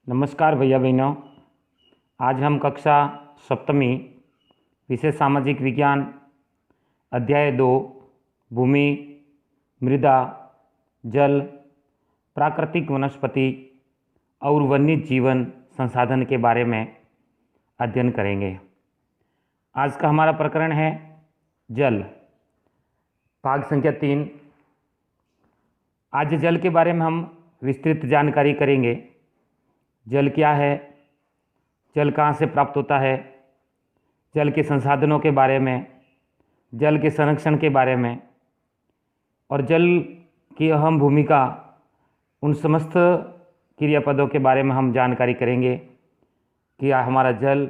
नमस्कार भैया बहनों। आज हम कक्षा सप्तमी विषय सामाजिक विज्ञान अध्याय 2 भूमि, मृदा, जल, प्राकृतिक वनस्पति और वन्य जीवन संसाधन के बारे में अध्ययन करेंगे। आज का हमारा प्रकरण है जल, भाग संख्या 3। आज जल के बारे में हम विस्तृत जानकारी करेंगे। जल क्या है, जल कहाँ से प्राप्त होता है, जल के संसाधनों के बारे में, जल के संरक्षण के बारे में और जल की अहम भूमिका, उन समस्त क्रियापदों के बारे में हम जानकारी करेंगे कि हमारा जल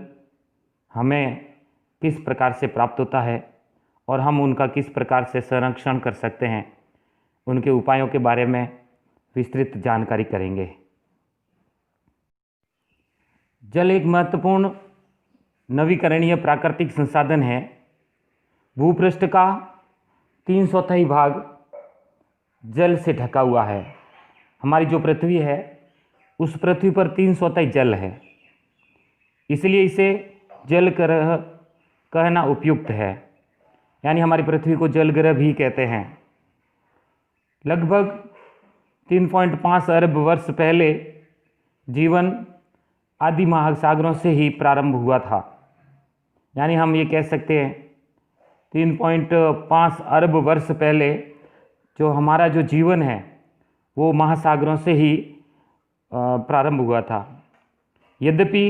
हमें किस प्रकार से प्राप्त होता है और हम उनका किस प्रकार से संरक्षण कर सकते हैं। उनके उपायों के बारे में विस्तृत जानकारी करेंगे। जल एक महत्वपूर्ण नवीकरणीय प्राकृतिक संसाधन है। भूपृष्ठ का 3/4 भाग जल से ढका हुआ है। हमारी जो पृथ्वी है उस पृथ्वी पर 3/4 जल है, इसलिए इसे जल ग्रह कहना उपयुक्त है। यानी हमारी पृथ्वी को जल ग्रह भी कहते हैं। लगभग 3.5 अरब वर्ष पहले जीवन आदि महासागरों से ही प्रारंभ हुआ था। यानी हम ये कह सकते हैं 3.5 अरब वर्ष पहले जो हमारा जो जीवन है वो महासागरों से ही प्रारंभ हुआ था। यद्यपि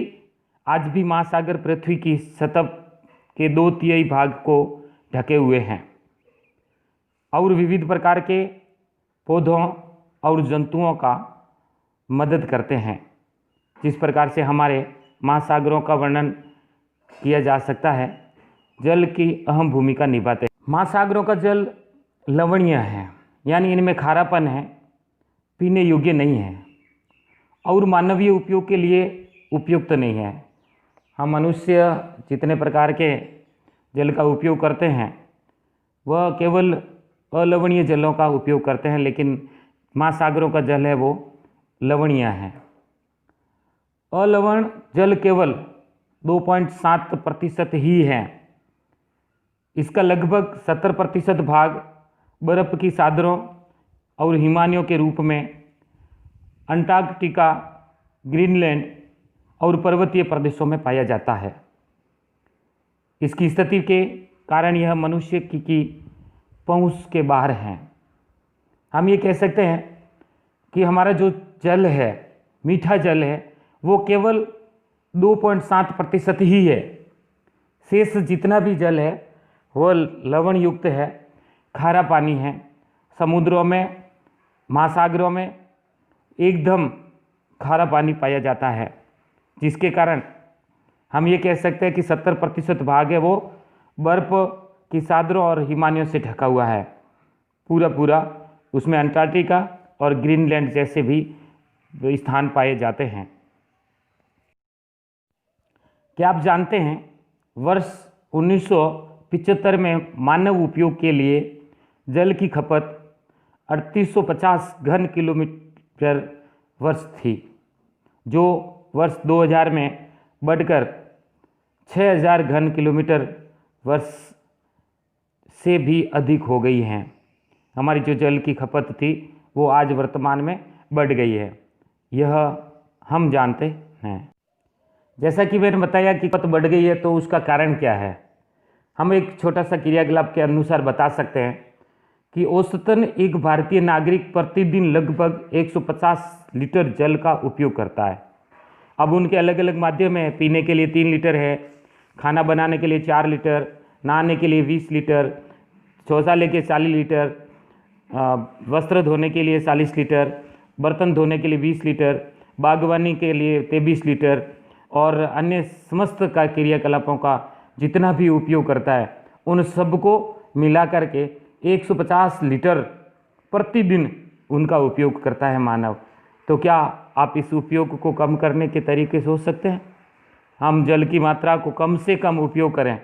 आज भी महासागर पृथ्वी की सतह के 2/3 भाग को ढके हुए हैं और विविध प्रकार के पौधों और जंतुओं का मदद करते हैं। जिस प्रकार से हमारे महासागरों का वर्णन किया जा सकता है, जल की अहम भूमिका निभाते हैं। महासागरों का जल लवणीय है, यानी इनमें खारापन है, पीने योग्य नहीं है और मानवीय उपयोग के लिए उपयुक्त नहीं है। हम मनुष्य जितने प्रकार के जल का उपयोग करते हैं वह केवल अलवणीय जलों का उपयोग करते हैं, लेकिन महासागरों का जल है वो लवणीय है। अलवण जल केवल 2.7% ही है। इसका लगभग 70% भाग बर्फ की चादरों और हिमालयों के रूप में अंटार्कटिका, ग्रीनलैंड और पर्वतीय प्रदेशों में पाया जाता है। इसकी स्थिति के कारण यह मनुष्य की पहुंच के बाहर है। हम ये कह सकते हैं कि हमारा जो जल है, मीठा जल है, वो केवल 2.7% ही है। शेष जितना भी जल है वो लवण युक्त है, खारा पानी है। समुद्रों में, महासागरों में एकदम खारा पानी पाया जाता है, जिसके कारण हम ये कह सकते हैं कि 70% भाग है वो बर्फ की चादरों और हिमालयों से ढका हुआ है। पूरा उसमें अंटार्कटिका और ग्रीनलैंड जैसे भी स्थान पाए जाते हैं। क्या आप जानते हैं वर्ष 1975 में मानव उपयोग के लिए जल की खपत 3850 घन किलोमीटर वर्ष थी, जो वर्ष 2000 में बढ़कर 6000 घन किलोमीटर वर्ष से भी अधिक हो गई हैं। हमारी जो जल की खपत थी वो आज वर्तमान में बढ़ गई है, यह हम जानते हैं। जैसा कि मैंने बताया कि खपत बढ़ गई है, तो उसका कारण क्या है। हम एक छोटा सा क्रियाकलाप के अनुसार बता सकते हैं कि औसतन एक भारतीय नागरिक प्रतिदिन लगभग 150 लीटर जल का उपयोग करता है। अब उनके अलग अलग माध्यम है। पीने के लिए 3 लीटर है, खाना बनाने के लिए 4 लीटर, नहाने के लिए 20 लीटर, शौचालय के 40 लीटर, वस्त्र धोने के लिए 40 लीटर, बर्तन धोने के लिए 20 लीटर, बागवानी के लिए 23 लीटर और अन्य समस्त का क्रियाकलापों का जितना भी उपयोग करता है, उन सबको मिला करके 150 लीटर प्रतिदिन उनका उपयोग करता है मानव। तो क्या आप इस उपयोग को कम करने के तरीके सोच सकते हैं? हम जल की मात्रा को कम से कम उपयोग करें,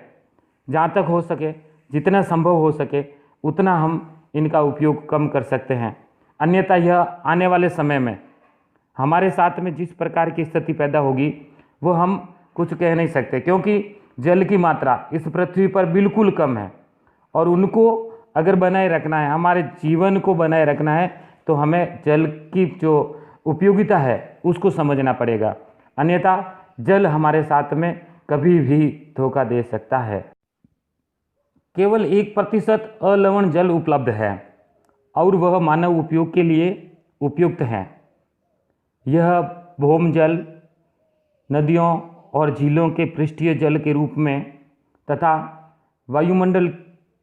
जहाँ तक हो सके, जितना संभव हो सके उतना हम इनका उपयोग कम कर सकते हैं। अन्यथा यह आने वाले समय में हमारे साथ में जिस प्रकार की स्थिति पैदा होगी वो हम कुछ कह नहीं सकते, क्योंकि जल की मात्रा इस पृथ्वी पर बिल्कुल कम है और उनको अगर बनाए रखना है, हमारे जीवन को बनाए रखना है, तो हमें जल की जो उपयोगिता है उसको समझना पड़ेगा, अन्यथा जल हमारे साथ में कभी भी धोखा दे सकता है। केवल 1% अलवण जल उपलब्ध है और वह मानव उपयोग के लिए उपयुक्त है। यह भौम जल, नदियों और झीलों के पृष्ठीय जल के रूप में तथा वायुमंडल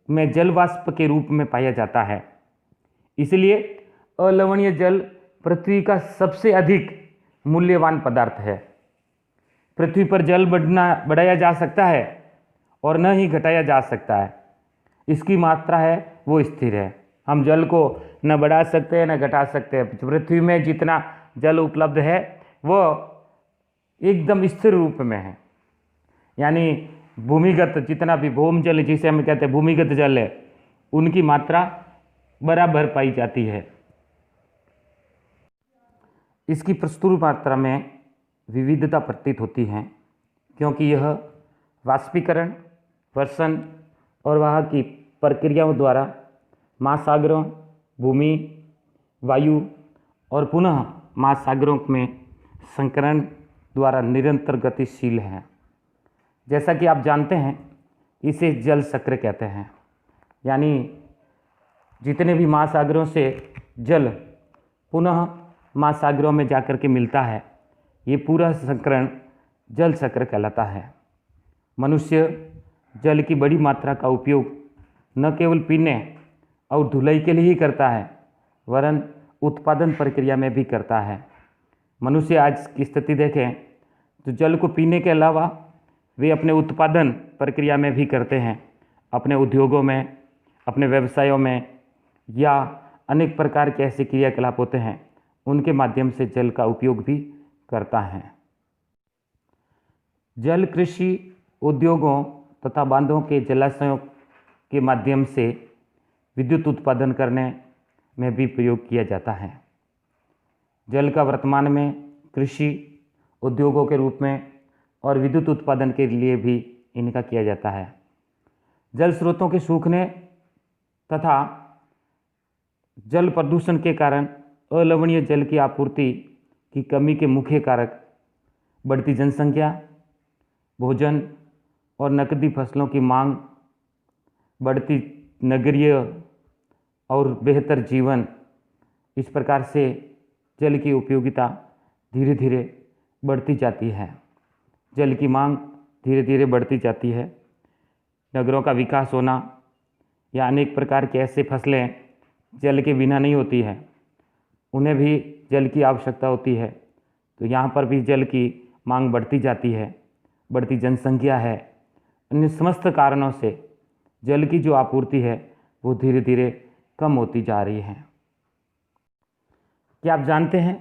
में जल वाष्प के रूप में पाया जाता है। इसलिए अलवणीय जल पृथ्वी का सबसे अधिक मूल्यवान पदार्थ है। पृथ्वी पर जल बढ़ाया जा सकता है और न ही घटाया जा सकता है। इसकी मात्रा है वो स्थिर है। हम जल को न बढ़ा सकते हैं न घटा सकते हैं। पृथ्वी में जितना जल उपलब्ध है वो एकदम स्थिर रूप में है, यानी भूमिगत जितना भी भौम जल जिसे हम कहते हैं भूमिगत जल है, उनकी मात्रा बराबर पाई जाती है। इसकी प्रचुर मात्रा में विविधता प्रतीत होती है, क्योंकि यह वाष्पीकरण, वर्षण और वहाँ की प्रक्रियाओं द्वारा महासागरों, भूमि, वायु और पुनः महासागरों में संकरण द्वारा निरंतर गतिशील है। जैसा कि आप जानते हैं, इसे जल चक्र कहते हैं, यानी जितने भी महासागरों से जल पुनः महासागरों में जाकर के मिलता है, ये पूरा संकरण जल चक्र कहलाता है। मनुष्य जल की बड़ी मात्रा का उपयोग न केवल पीने और धुलाई के लिए ही करता है, वरन उत्पादन प्रक्रिया में भी करता है। मनुष्य आज की स्थिति देखें तो जल को पीने के अलावा वे अपने उत्पादन प्रक्रिया में भी करते हैं। अपने उद्योगों में, अपने व्यवसायों में या अनेक प्रकार के ऐसे क्रियाकलाप होते हैं, उनके माध्यम से जल का उपयोग भी करता है। जल कृषि, उद्योगों तथा बांधों के जलाशयों के माध्यम से विद्युत उत्पादन करने में भी प्रयोग किया जाता है। जल का वर्तमान में कृषि, उद्योगों के रूप में और विद्युत उत्पादन के लिए भी इनका किया जाता है। जल स्रोतों के सूखने तथा जल प्रदूषण के कारण अलवणीय जल की आपूर्ति की कमी के मुख्य कारक बढ़ती जनसंख्या, भोजन और नकदी फसलों की मांग, बढ़ती नगरीय और बेहतर जीवन, इस प्रकार से जल की उपयोगिता धीरे धीरे बढ़ती जाती है। जल की मांग धीरे धीरे बढ़ती जाती है। नगरों का विकास होना या अनेक प्रकार के ऐसे फसलें जल के बिना नहीं होती है, उन्हें भी जल की आवश्यकता होती है। तो यहाँ पर भी जल की मांग बढ़ती जाती है। बढ़ती जनसंख्या है, अन्य समस्त कारणों से जल की जो आपूर्ति है वो धीरे धीरे कम होती जा रही है। क्या आप जानते हैं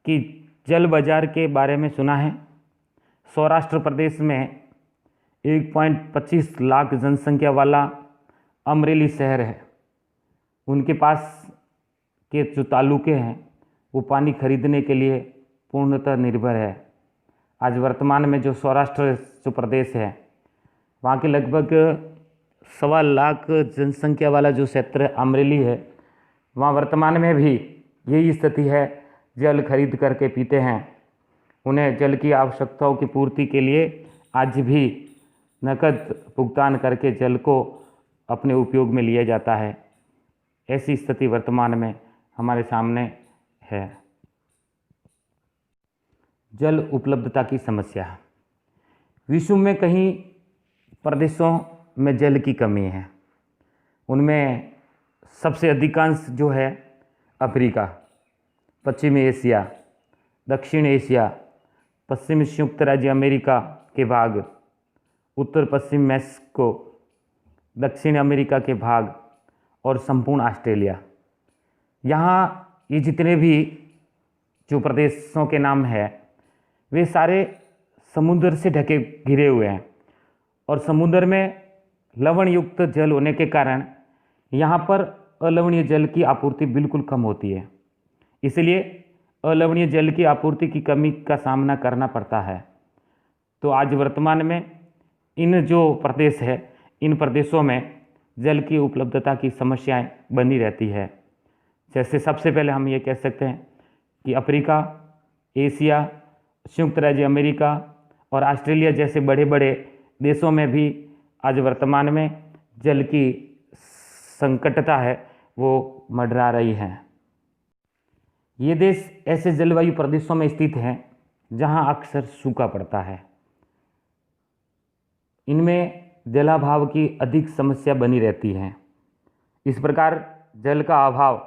कि जल बाजार के बारे में सुना है? सौराष्ट्र प्रदेश में 1.25 लाख जनसंख्या वाला अमरेली शहर है। उनके पास के जो तालुके हैं वो पानी खरीदने के लिए पूर्णतः निर्भर है। आज वर्तमान में जो सौराष्ट्र जो प्रदेश है, वहाँ के लगभग 1.25 लाख जनसंख्या वाला जो क्षेत्र अमरेली है, वहाँ वर्तमान में भी यही स्थिति है। जल खरीद करके पीते हैं। उन्हें जल की आवश्यकताओं की पूर्ति के लिए आज भी नकद भुगतान करके जल को अपने उपयोग में लिया जाता है। ऐसी स्थिति वर्तमान में हमारे सामने है। जल उपलब्धता की समस्या। विश्व में कई प्रदेशों में जल की कमी है। उनमें सबसे अधिकांश जो है अफ्रीका, पश्चिमी एशिया, दक्षिण एशिया, पश्चिमी संयुक्त राज्य अमेरिका के भाग, उत्तर पश्चिम मैक्सिको, दक्षिण अमेरिका के भाग और संपूर्ण ऑस्ट्रेलिया। यहाँ ये जितने भी जो प्रदेशों के नाम है वे सारे समुद्र से ढके घिरे हुए हैं और समुद्र में लवण युक्त जल होने के कारण यहाँ पर अलवणीय जल की आपूर्ति बिल्कुल कम होती है। इसलिए अलवणीय जल की आपूर्ति की कमी का सामना करना पड़ता है। तो आज वर्तमान में इन जो प्रदेश है, इन प्रदेशों में जल की उपलब्धता की समस्याएं बनी रहती है। जैसे सबसे पहले हम ये कह सकते हैं कि अफ्रीका, एशिया, संयुक्त राज्य अमेरिका और ऑस्ट्रेलिया जैसे बड़े बड़े देशों में भी आज वर्तमान में जल की संकटता है वो मंडरा रही है। ये देश ऐसे जलवायु प्रदेशों में स्थित हैं जहां अक्सर सूखा पड़ता है। इनमें जलाभाव की अधिक समस्या बनी रहती है। इस प्रकार जल का अभाव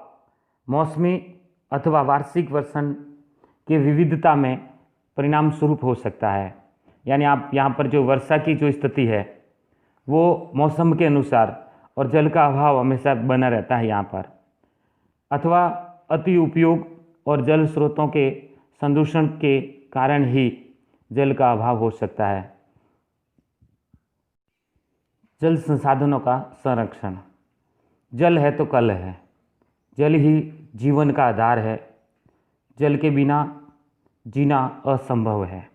मौसमी अथवा वार्षिक वर्षण की विविधता में परिणाम स्वरूप हो सकता है। यानी आप यहाँ पर जो वर्षा की जो स्थिति है वो मौसम के अनुसार और जल का अभाव हमेशा बना रहता है यहाँ पर, अथवा अति उपयोग और जल स्रोतों के संदूषण के कारण ही जल का अभाव हो सकता है। जल संसाधनों का संरक्षण। जल है तो कल है। जल ही जीवन का आधार है। जल के बिना जीना असंभव है।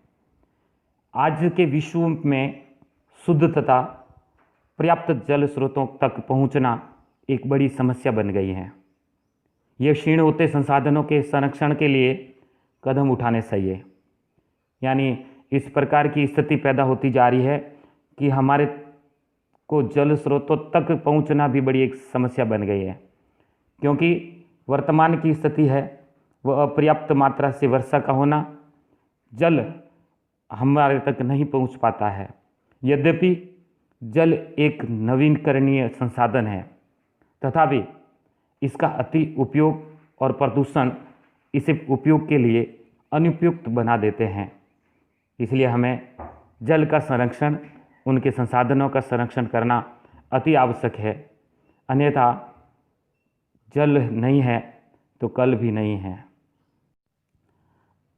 आज के विश्व में शुद्ध तथा पर्याप्त जल स्रोतों तक पहुंचना एक बड़ी समस्या बन गई है। ये क्षीण होते संसाधनों के संरक्षण के लिए कदम उठाने चाहिए। यानी इस प्रकार की स्थिति पैदा होती जा रही है कि हमारे को जल स्रोतों तक पहुंचना भी बड़ी एक समस्या बन गई है, क्योंकि वर्तमान की स्थिति है वह अपर्याप्त मात्रा से वर्षा का होना, जल हमारे तक नहीं पहुंच पाता है। यद्यपि जल एक नवीकरणीय संसाधन है, तथापि इसका अति उपयोग और प्रदूषण इसे उपयोग के लिए अनुपयुक्त बना देते हैं। इसलिए हमें जल का संरक्षण, उनके संसाधनों का संरक्षण करना अति आवश्यक है। अन्यथा जल नहीं है तो कल भी नहीं है।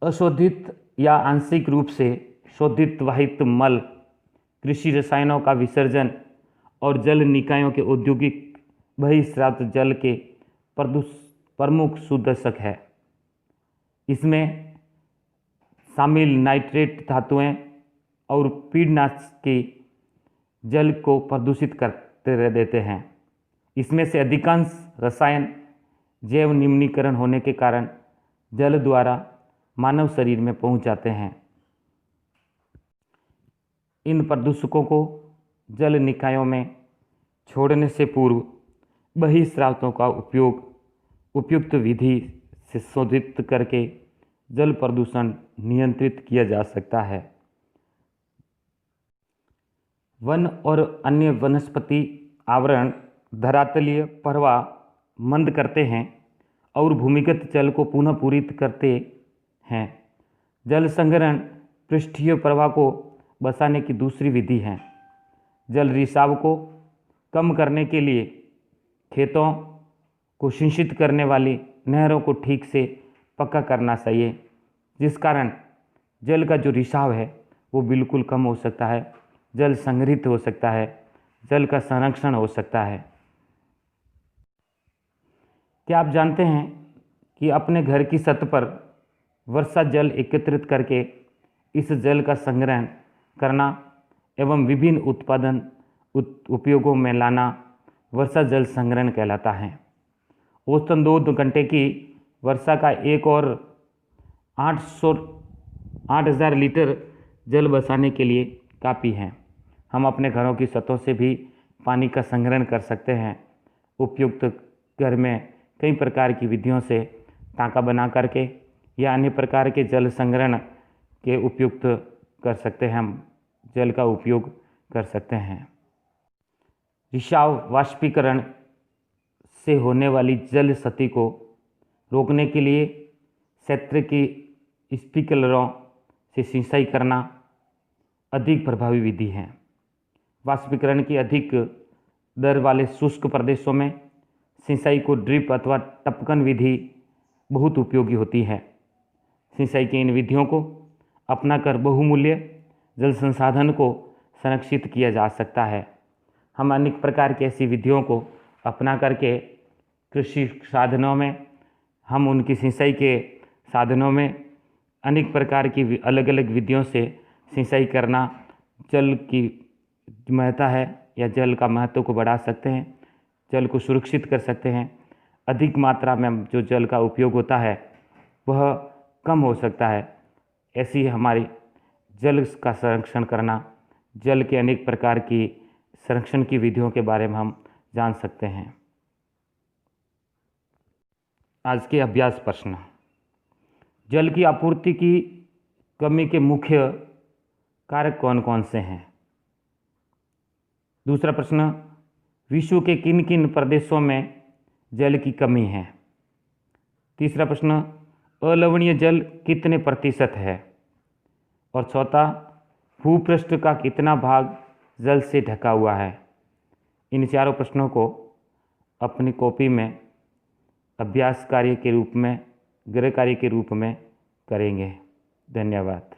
अशोधित या आंशिक रूप से शोधित वाहित मल, कृषि रसायनों का विसर्जन और जल निकायों के औद्योगिक बहिर्स्राव जल के प्रमुख सुदर्शक है। इसमें शामिल नाइट्रेट धातुएं और कीटनाशक जल को प्रदूषित करते रह देते हैं। इसमें से अधिकांश रसायन जैव निम्नीकरण होने के कारण जल द्वारा मानव शरीर में पहुंच जाते हैं। इन प्रदूषकों को जल निकायों में छोड़ने से पूर्व बहिर्स्रावों का उपयोग उपयुक्त विधि से शोधित करके जल प्रदूषण नियंत्रित किया जा सकता है। वन और अन्य वनस्पति आवरण धरातलीय प्रवाह मंद करते हैं और भूमिगत जल को पुनः पूरित करते हैं। जल संग्रहण पृष्ठीय प्रवाह को बचाने की दूसरी विधि है। जल रिसाव को कम करने के लिए खेतों को सिंचित करने वाली नहरों को ठीक से पक्का करना चाहिए, जिस कारण जल का जो रिसाव है वो बिल्कुल कम हो सकता है, जल संग्रहित हो सकता है, जल का संरक्षण हो सकता है। क्या आप जानते हैं कि अपने घर की छत पर वर्षा जल एकत्रित करके इस जल का संग्रहण करना एवं विभिन्न उत्पादन उपयोगों में लाना वर्षा जल संग्रहण कहलाता है। औसतन 2 घंटे की वर्षा का एक और 8,000 लीटर जल बचाने के लिए काफ़ी है। हम अपने घरों की छतों से भी पानी का संग्रहण कर सकते हैं। उपयुक्त घर में कई प्रकार की विधियों से टाँका बना करके या अन्य प्रकार के जल संग्रहण के उपयुक्त कर सकते हैं, हम जल का उपयोग कर सकते हैं। रिसाव वाष्पीकरण से होने वाली जल क्षति को रोकने के लिए क्षेत्र की स्प्रिंकलरों से सिंचाई करना अधिक प्रभावी विधि है। वाष्पीकरण की अधिक दर वाले शुष्क प्रदेशों में सिंचाई को ड्रिप अथवा टपकन विधि बहुत उपयोगी होती है। सिंचाई की इन विधियों को अपनाकर बहुमूल्य जल संसाधन को संरक्षित किया जा सकता है। हम अनेक प्रकार की ऐसी विधियों को अपना करके कृषि साधनों में हम उनकी सिंचाई के साधनों में अनेक प्रकार की अलग अलग विधियों से सिंचाई करना जल की महत्ता है या जल का महत्व को बढ़ा सकते हैं, जल को सुरक्षित कर सकते हैं। अधिक मात्रा में जो जल का उपयोग होता है वह कम हो सकता है। ऐसी हमारी जल का संरक्षण करना, जल के अनेक प्रकार की संरक्षण की विधियों के बारे में हम जान सकते हैं। आज के अभ्यास प्रश्न। जल की आपूर्ति की कमी के मुख्य कारक कौन कौन से हैं? दूसरा प्रश्न, विश्व के किन किन प्रदेशों में जल की कमी है? तीसरा प्रश्न, अलवणीय जल कितने प्रतिशत है? और चौथा, भूपृष्ठ का कितना भाग जल से ढका हुआ है? इन चारों प्रश्नों को अपनी कॉपी में अभ्यास कार्य के रूप में, गृह कार्य के रूप में करेंगे। धन्यवाद।